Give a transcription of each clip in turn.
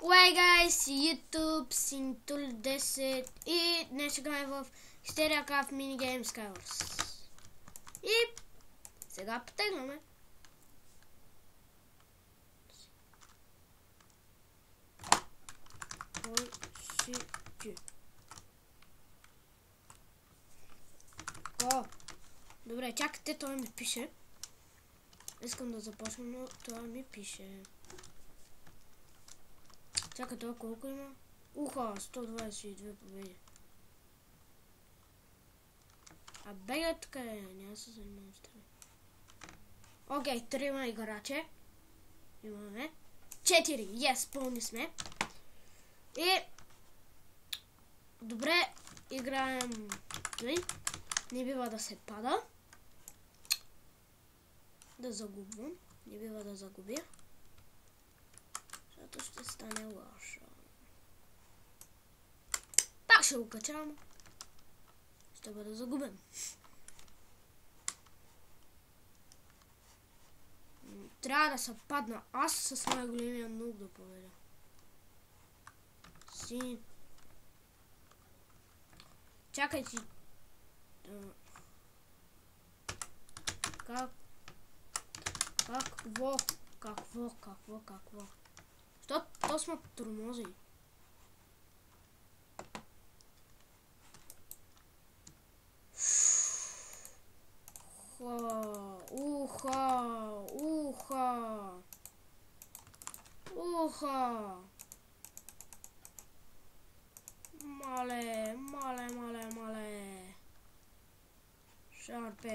Hey guys, YouTube, Sintul10 и днес ще играем в Hysteria Minigame Skywars. И сега потегваме. Кой си ти? О, добре, чакайте, той ми пише. Искам да започна, но това ми пише. Чакай, това колко има? Уха, 122 победи. А бега така е, няма се занимавам с това. Окей, 3 играчи. Имаме 4, yes, пълни сме. И добре, играем. Не бива да се пада. Да загубвам. Не бива да загубя. Защото ще стане лошо. Пак ще го качам. Ще бъда загубен. Трябва да се падна аз с най-големия нук да победя. Си. Чакайте. Какво? Що то сме тормози? Уха. Мале.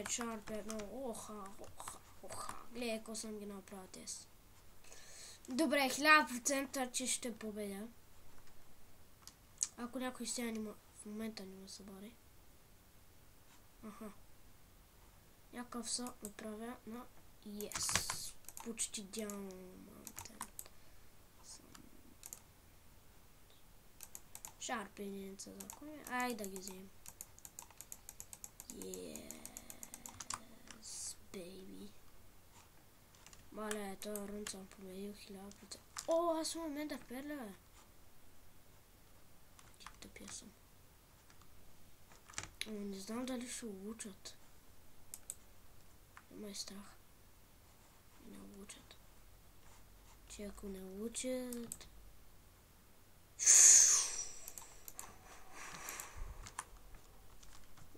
Шарпет, но уха. Гледай, ако съм ги направил тест. Добре, 1000% че ще победя. Ако някой сега в момента не ме събари. Аха. Някакъв са направя на yes. Почти диамантен. Шарпеница за коня. Ай да ги вземем. Yes, baby. Мале, този рун съм победил 1000%. О, аз в момента перля. Тъпия съм. Не знам дали ще учат. Ама е страх. Не учат. Че ако не учат...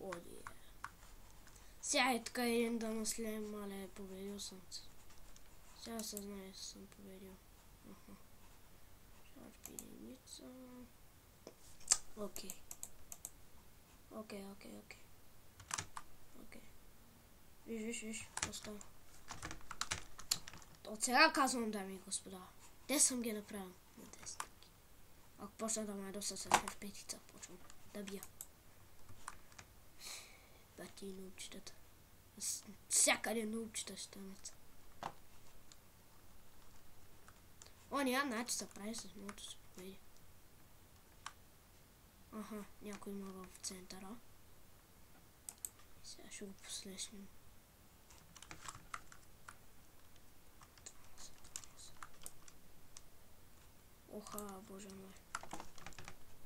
Оди. Сега е така един да наследим, мале, победил съм се. Сега се знае, че съм победил. Шарпеница. Окей. Виж, остава. От сега казвам, дами и господа. Те съм ги направил на тестки. Ако почна да ме доста с F5-ица, почвам да бия. Бати научитата. Всякъде научита ще станат. О, няма начин се прави с моето се победи. Аха, някой има в центъра. Сега ще го послешнем. Оха, боже мой.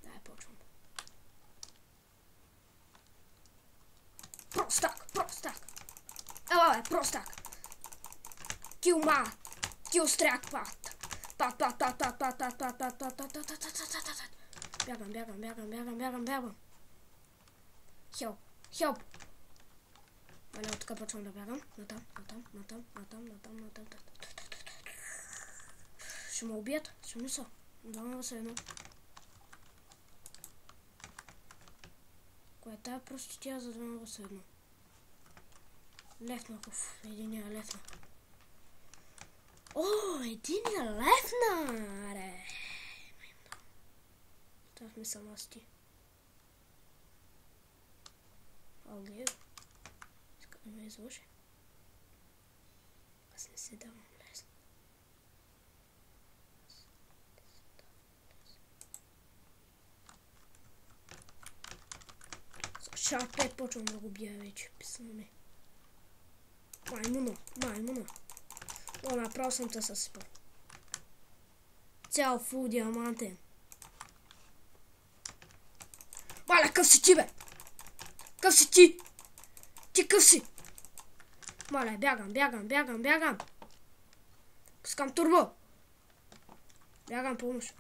Дай, почвам. Простак! Ела бе, простак! Килстрак пат! Бягам. Хелп! Мале, оттука почвам да бягам. Натам. Ще ме убият? Ще мисля. Двама са едно. Кое е тая просто тя за двама са едно? Лефна, единия лефна. О, единия лефна! Аре. Това ми съм аз ти. Алгео. Иска да ме изложи. Аз не се давам лесно. Шарпет почвам да го бия вече. Писаме. Маймуна. О, направо съм те съсипал. Цял фул диамантен. Маля, къв си ти, бе? Къв си ти? Ти къв си? Маля, бягам. Пускам турбо. Бягам помощ.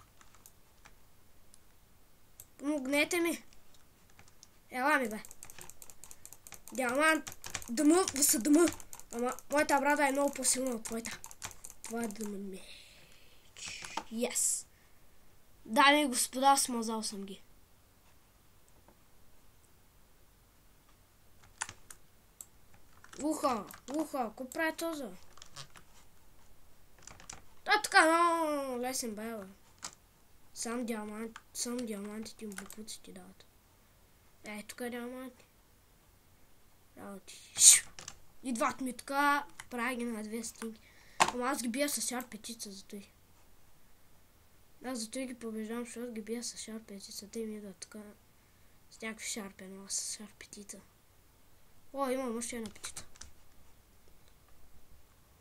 Помогнете ми. Ела ми, бе. Диамант. Дъма, са дъма. Ама моята брада е много по-силна от твоята. Това е дъма меч. Yes. Дами и господа, смазал съм ги. Уха, ко прави този? Така, но лесен бе, бе. Сам диамантите им букуци ти дават. Тук е диаманти. Идват ми така, прави ги на 2 стинки. Ама аз ги бия с шарпетица, затой. Аз затой ги побеждам, защото ги бия с шарпетица. Те ми идват така с някакви шарпена, а с шарпетица. О, имам още една петица.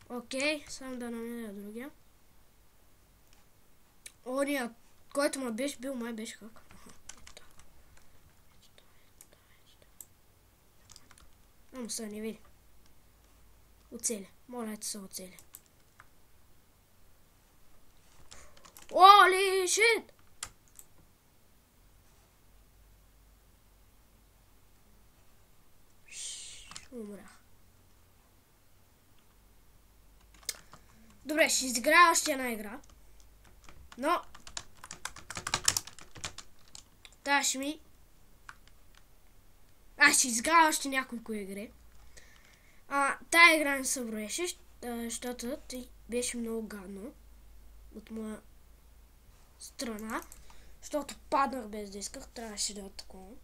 Окей, само да намеря другия. Ония, който ме беше бил, май беше хак. Ама сега не види. Оцели. Моля, ето се оцели. Оли шит! Умрях. Добре, ще изиграя още една игра. Но ще ми... ще изиграя още няколко игри. Тая игра не се броеше, защото беше много гадно от моя страна. Защото паднах без да исках, трябваше да е такова.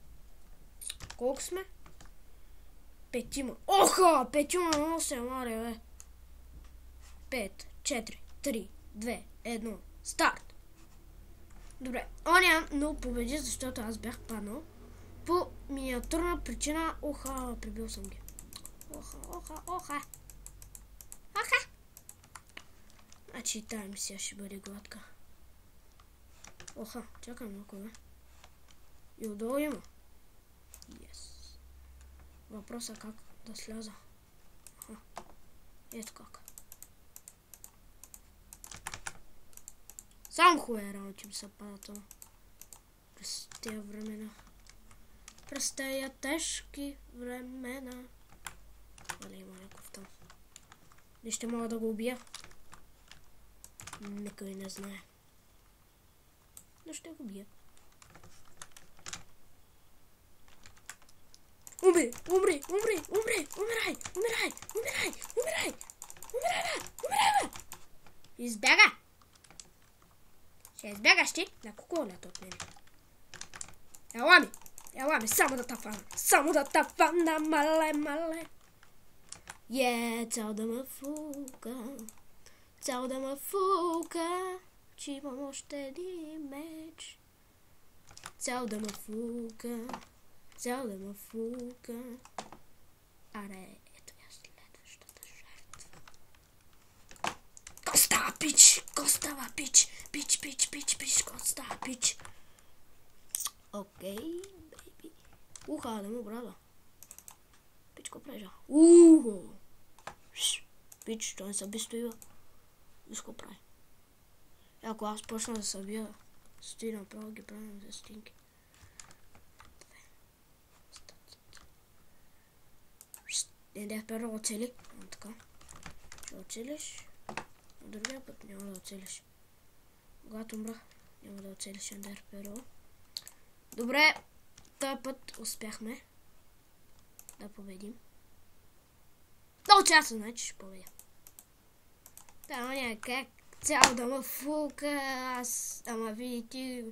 Колко сме? 5. Оха! 5 много се маре, бе. 5, 4, 3, 2, 1, старт! Добре, оня много победи, защото аз бях паднал. По миниатурна причина, прибил съм ги. Оха. Значи тая мисия ще бъде гладка. Чакай малко, бе. И отдолу има. Yes. Въпросът как да сляза. Ето как. Само хубави работи ми се падат през тези времена. През тези тежки времена. Дали има някакъв там. Не ще мога да го убия. Никой не знае. Но ще го убия. Умри! Избяга! Ще избягаш ти на куколята от мене. Ела ми, само да та фана, мале. Цял да ме фука, че имам още един меч. Цял да ме фука. Аре, ето я следващата жертва. Костава пич, костава пич. Окей, бейби. Да му брада. Пичко прежа. Пич, той не се би стоила. Виж го прави. Ако аз почна да се бия, стои направо ги правим за стинки. Един първо оцели. Така. Ще оцелиш. А другия път няма да оцелиш. Когато умрах, няма да оцелиш Ендер Перо. Добре, този път успяхме да победим. Много часа, значи ще победя. Как цял да ме фука, ама видите,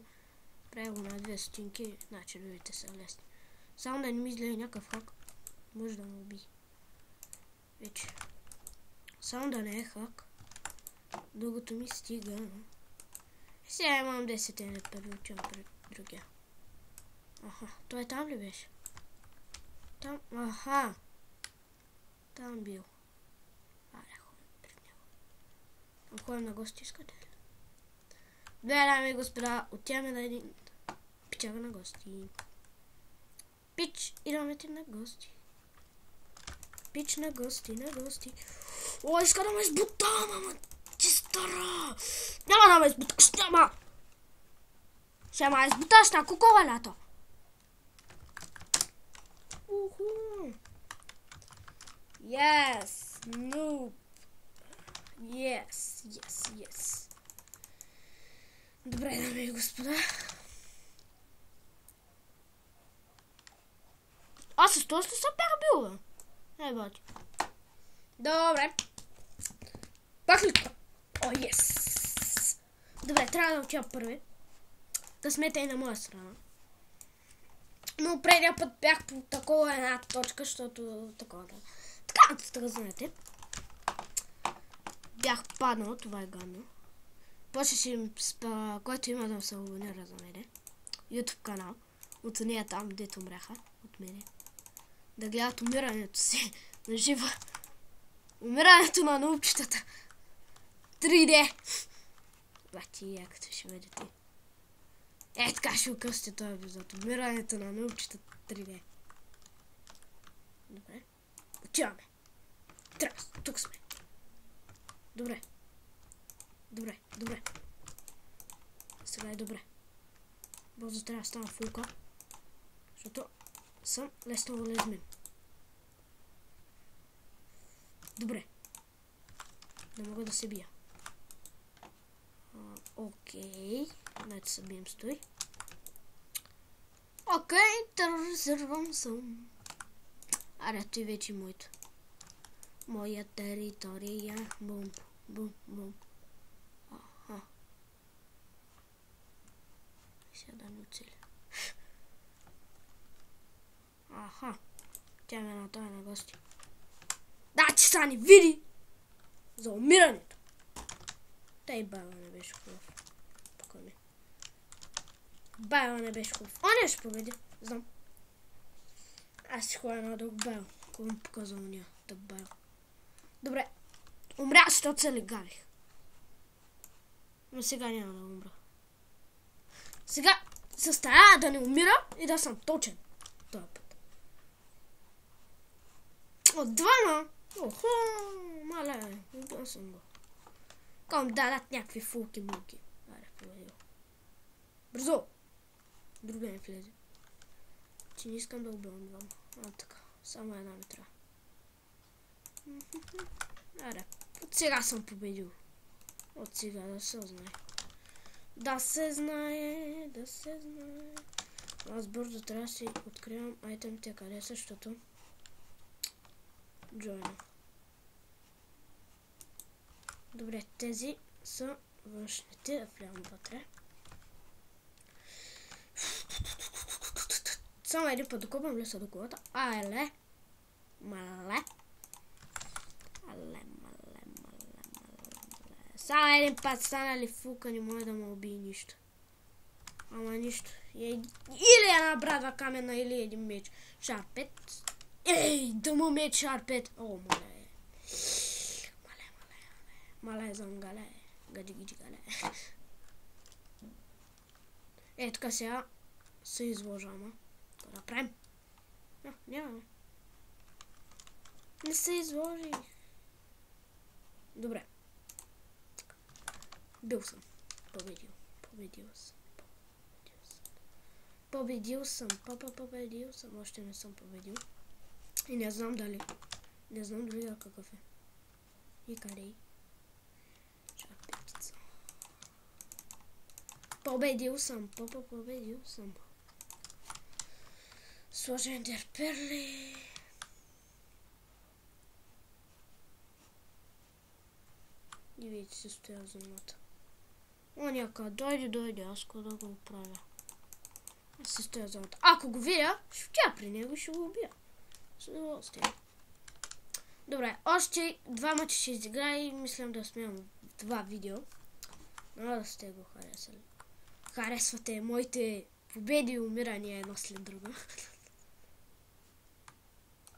правя го на 2 стотинки, значи другите са лесни. Само да не ми излезе някакъв хак, може да ме уби. Вече. Само да не е хак, дългото ми стига. Сега имам 10 енергии, отивам пред другия. Той там ли беше? Там, там бил. Ходим пред него. Ходим на гости, искате? дами и господа, отиваме на един пичага на гости. Пич, идваме ти на гости. Пич на гости. О, иска да ме избута, мама. Ти стара. Няма да ме избуташ, няма. Ще ме избуташ на куковалято. Yes, noob. Yes. Добре, дами и господа. Аз с този съм бях бил, бе. Ей, бати. Добре. Пак ли? О, yes. Добре, трябва да отида първи. Късмета и на моя страна. Но предния път бях по такова една точка, защото такова да. Така, знаете. Бях паднал, това е гадно. После ще който има да се абонира за мене. YouTube канал. От нея там, дето умряха от мене. Да гледат умирането си на живо. Умирането на научетата. 3D. Бати, якото ще видите. Е, така ще окъсте този епизод. Умирането на научетата 3D. Добре. Отиваме. Тук сме. Добре. Сега е добре. Бързо трябва да стана фулка. Защото съм лесно улезмен. Добре. Не мога да се бия. Окей. Дайте се бием стой. Окей, тероризирам съм. Аре, той вече моето. Моя територия. Бум. Аха. Сега да ми оцеля. Аха. Тя ме на това на гости. Да, че са ни види! За умирането. Тъй баба не беше хубав. Пока не. Баба не беше хубав. Он ще победи. Знам. Аз си ходя на друг байл. Кой ми показал уния? Тъп байл. Добре. Умрях, защото се легалих. Но сега няма да умра. Сега се старая да не умира и да съм точен. Това път. От двама. Охо, мале. Убил съм го. Ком дадат някакви фулки-мулки. Аре, победил. Бързо. Другия не влезе. Че не искам да убивам двама. Така. Само една ми трябва. Аре. От сега съм победил. От сега да се знае. Да се знае. Аз бързо трябва да си откривам айтемите къде са, защото джойна. Добре, тези са външните, да влявам вътре. Само един път докупам леса до колата. Мале. Само един път стана ли фука, не може да му убие нищо. Ама нищо. Или една брадва камена, или един меч. Шарпет. Ей, да му меч шарпет. О, мале. Мале зангале. Гади гале. Е, така сега се изложа, ама. Това да правим. Нямаме. Не се изложи. Добре. Бил съм. Победил съм. Още не съм победил. И не знам дали. Не знам дали да какъв е. И къде е? Шапетица. Победил съм. Сложен дерперли. И видите се стоя зоната. О, някъде дойде, аз да го оправя. Аз се стоя зоната. Ако го видя, ще отида при него и ще го убия. С удоволствие. Добре, още два мъча ще изиграя и мислям да снимам два видео. Но да сте го харесали. Харесвате моите победи и умирания едно след друго.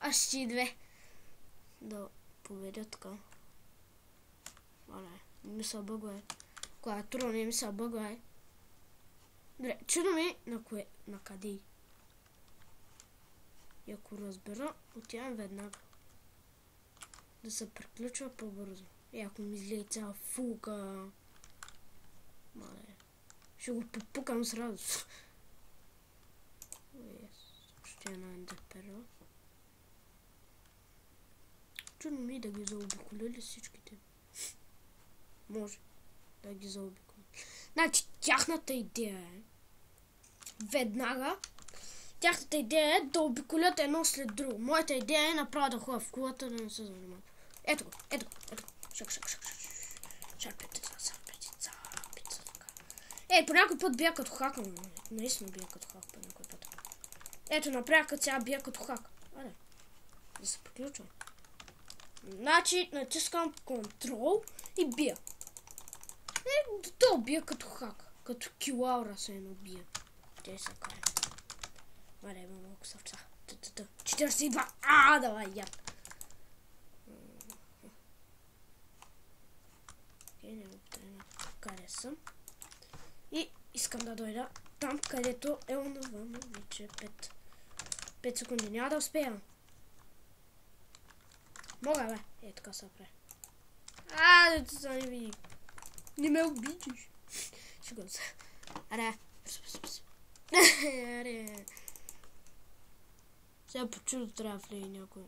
Още и две. Да победя така. Не ми се бъгвай. Клавиатура не ми се бъгва, Добре, чудо ми на къде. И ако разбера, отивам веднага. Да се приключва по-бързо. И ако ми излезе цяла фулка... Мале. Ще го попукам сразу. Ще е на ендепера. Чудно ми да ги заобиколи всичките. Може да ги заобиколи. Значи, тяхната идея е веднага. Тяхната идея е да обиколят едно след друго. Моята идея е направо да ходя в кулата, да не се занимавам. Ето го. Шак. Пица. По някой път бия като хак, но наистина бия като хак по някой път. Ето, направя като сега бия като хак. Аре, да се приключва. Значи, натискам контрол и бия. То бия като хак. Като килаура се едно бия. Те са кай. Аре, има малко сърца. 42. Давай, яд. Не го потребна. Къде съм? И искам да дойда там, където е онова момиче. 5 секунди. Няма да успея. Мога, бе. Така се прави. Дето са не види. Не ме обидиш. Шегувам се. Аре. Аре. Сега по чудо трябва да влезе някой.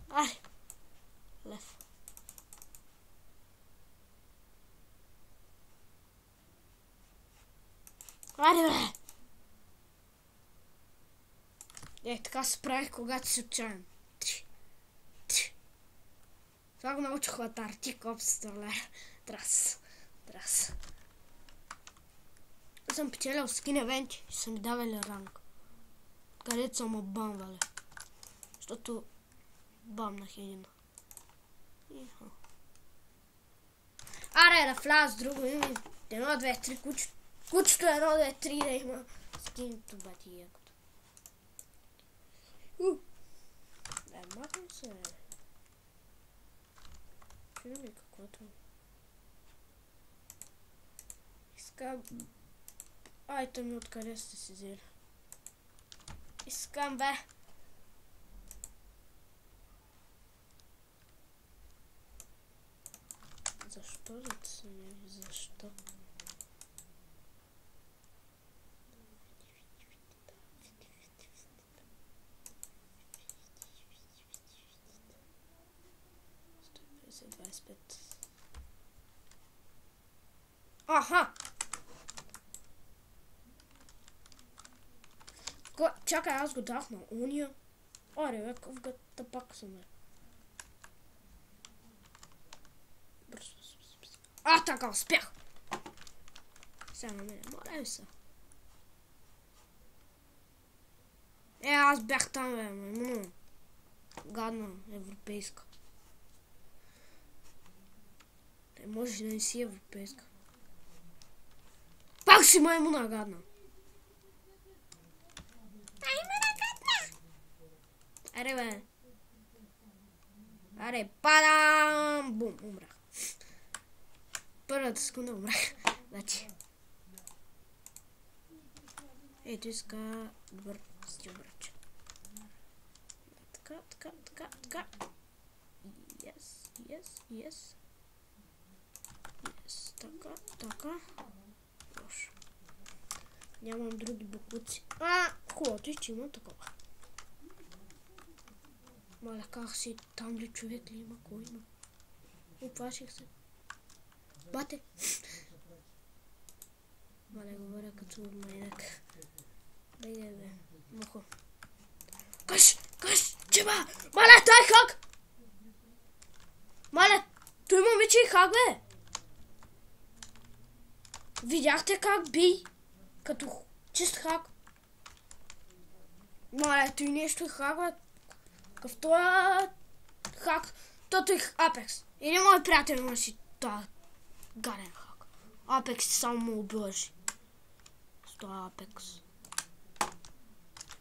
Аре. Лев. Аре, бе! Така се правих, когато си отчаян. Това го научих от Арти Копстърлер. Трас. Аз съм печелял скин евенти и са ми давали ранг. Където са му бамвали. Защото бамнах един. Аре, да вляза с друго име. 1, 2, 3 кучето. Кучето 1, 2, 3 да има скинто бати якото. Махам се. Чудо ми каквото. Искам... Айтеми откъде сте си взели. Искам, бе. Защо да се не? Защо? Аха! Чакай, аз го дах на уния. Аре, бе, какъв тъпак съм, бе. Така, успях! Сега на мене, моля се. Аз бях там, бе, маймуно. Гадна, европейска. Може да не си европейска. Пак си маймуна гадна. Маймуна гадна! Аре, бе. Аре, падам! Бум, умрах. Първата секунда умрах. Значи. Ето иска добър стил, браче. Така. Yes. Така. Лошо. Нямам други буквици. Хубавото е, че има такова. Маля, как си? Там ли човек ли има? Кой има? Оплаших се. Бате! Маля, говоря като майнак. Бе. Мухо. Каш! Чеба! Маля, тай хак! Маля, той момиче и хак, бе! Видяхте как би? Като чист хак. Маля, той нещо е хак, бе. Какъв това хак? Тото е Апекс. Или мой приятел имаше това гаден хак. Апекс само му убиваше. С това Апекс.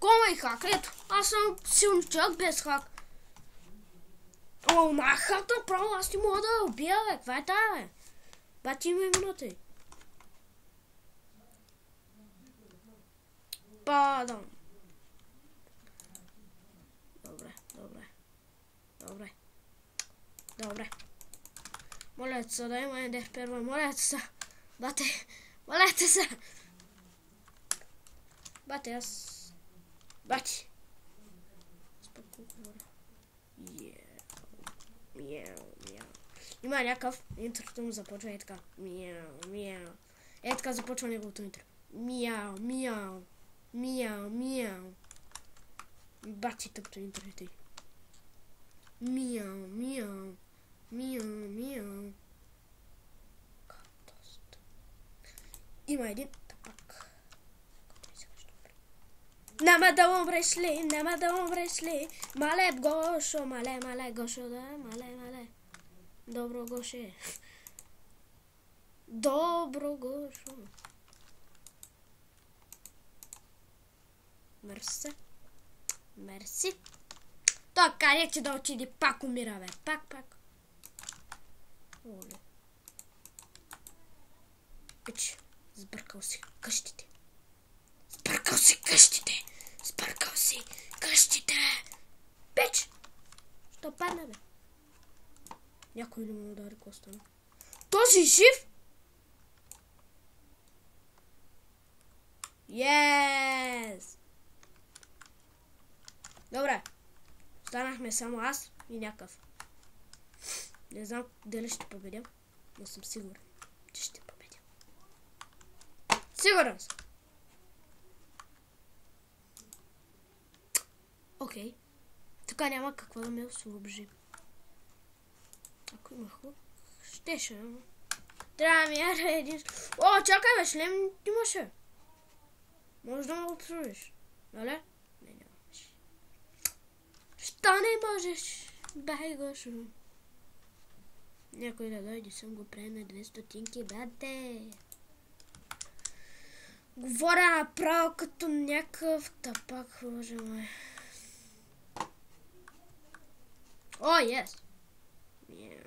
Кома и хак, ето. Аз съм силен човек без хак. О, нахата, право, аз ти мога да убия, бе. Каква е тая, бе? Бати има минути. Падам. Добре. Моля се да има ендер първа. Моля се. Бате. Моля се. Бате, аз... Бати. Спокойно. Мяу. Има някакъв интрото му започва и така. Мяу. Е така започва неговото интро. Мяу. Бати тъпто интро и тъй. Мяу. Има един тапак. Няма да умреш ли? Мале Гошо, мале Гошо, да, мале. Добро Гоше. Добро Гошо. Мерси. Той къде че да отиде, пак умира, бе. Пак. Оле. Пич, сбъркал си къщите. Пич! Що падна, бе? Някой ли му удари коста? Този жив? Yes! Добре. Станахме само аз и някакъв. Не знам дали ще победя, но съм сигурен, че ще победя. Сигурен съм. Окей. Така няма какво да ме освобожи. Ако има хубав, щеше. Трябва да ми яде един... О, чакай бе, шлем имаше. Може да ме обслужиш. Нали? Не, нямаш. Що не можеш? Бай, Гошо. Някой да дойде, съм го правил на 200 бате. Говоря направо като някакъв тапак, боже мой. О, ес! Мяу.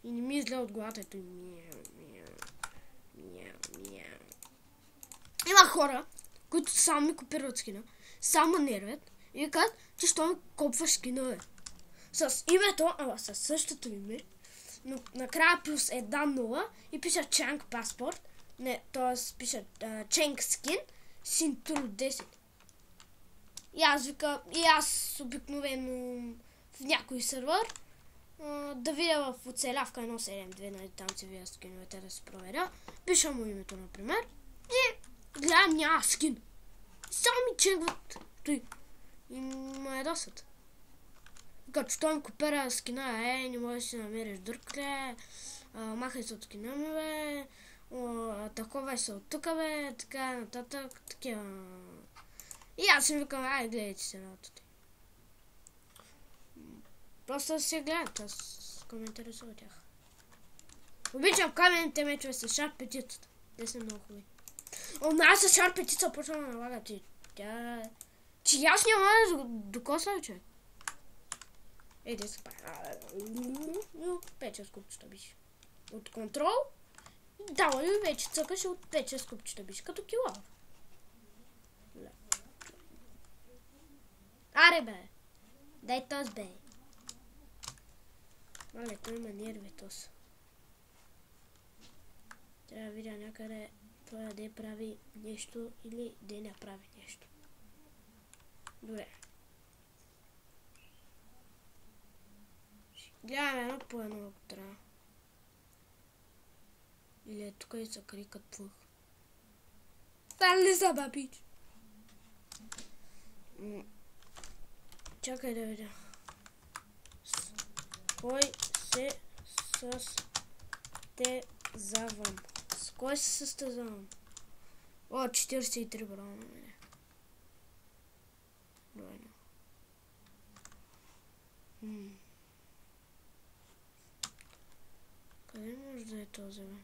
И не ми изгледа от главата ето. Мяу. Има хора, които само ми копират скина, само нервят и казват, че що ми копваш скина, бе. С името, ама със същото име, но накрая плюс една нула и пиша Чанг паспорт, не, т.е. пиша Чанг скин, Синтур 10. И аз обикновено в някой сервер да видя в оцелявка 1.7.2, нали там си видя скиновете да се проверя, пиша му името, например, и гледам няма скин. Само ми чекват той. И ме ядосат. Като що им купера скина, не можеш да си намериш дъркле, махай се от скина ми, бе, такова се от тука, бе, така нататък, такива. И аз им викам, гледайте се работата. Просто да се гледат, аз коментирам се от тях. Обичам каменните мечове с шарп петицата. Те са много хубави. Аз с шарп петица почва да налага, че аз няма да докосна, човек. Де се пара. 5-6 купчета биш. От контрол. Дава ли вече цъкаш от 5-6 купчета биш. Като кило. Аре бе. Дай тоз бе. Мале, той има нерви тоз. Трябва да видя някъде той да прави нещо или да не прави нещо. Добре. Гледаме едно по едно, ако трябва. Или е тук и са крикат плъх. Стан ли са, бабич? Чакай да видя. Кой се състезавам? С кой се състезавам? О, 43 броя на мене. Двойно. Къде може да е този, бе?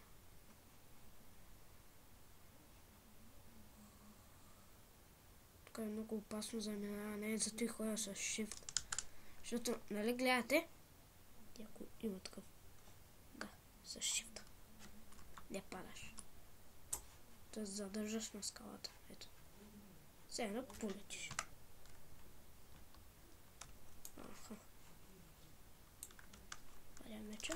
Тук е много опасно за минаване, зато и ходя с shift. Защото, нали гледате, ако има такъв с shift. Не падаш. Да задържаш на скалата. Ето. Сега едно полетиш. Аха. Къде е меча?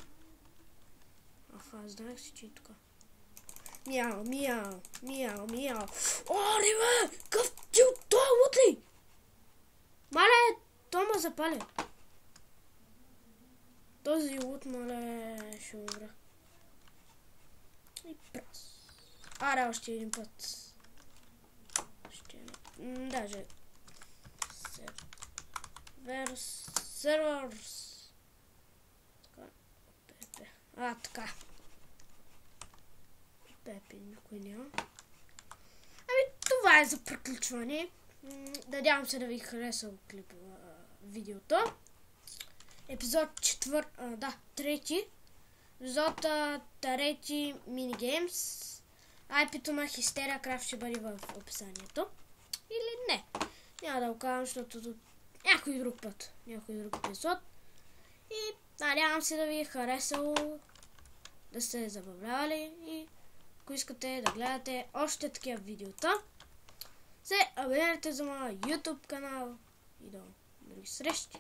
Аха, знаех си, че и тук. Мяу, мяу, мяу, мяу. О, не бе! Къв тил, той е лут ли? Мале, той ме запали. Този лут, мале, ще умра. И прас. Аре, още един път. Даже. Сервърс. Така. Така. Пепе, никой няма. Ами, това е за приключване. Надявам се да ви хареса видеото. Епизод 3. Епизод 3 минигеймс. IP-то на Hysteria Craft ще бъде в описанието. Или не. Няма да го казвам, защото някой друг път. Някой друг епизод. И надявам се да ви е харесало. Да сте забавлявали. И ако искате да гледате още такива видеота, се абонирайте за моя YouTube канал. И до други срещи.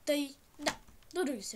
Тъй, да, до други срещи.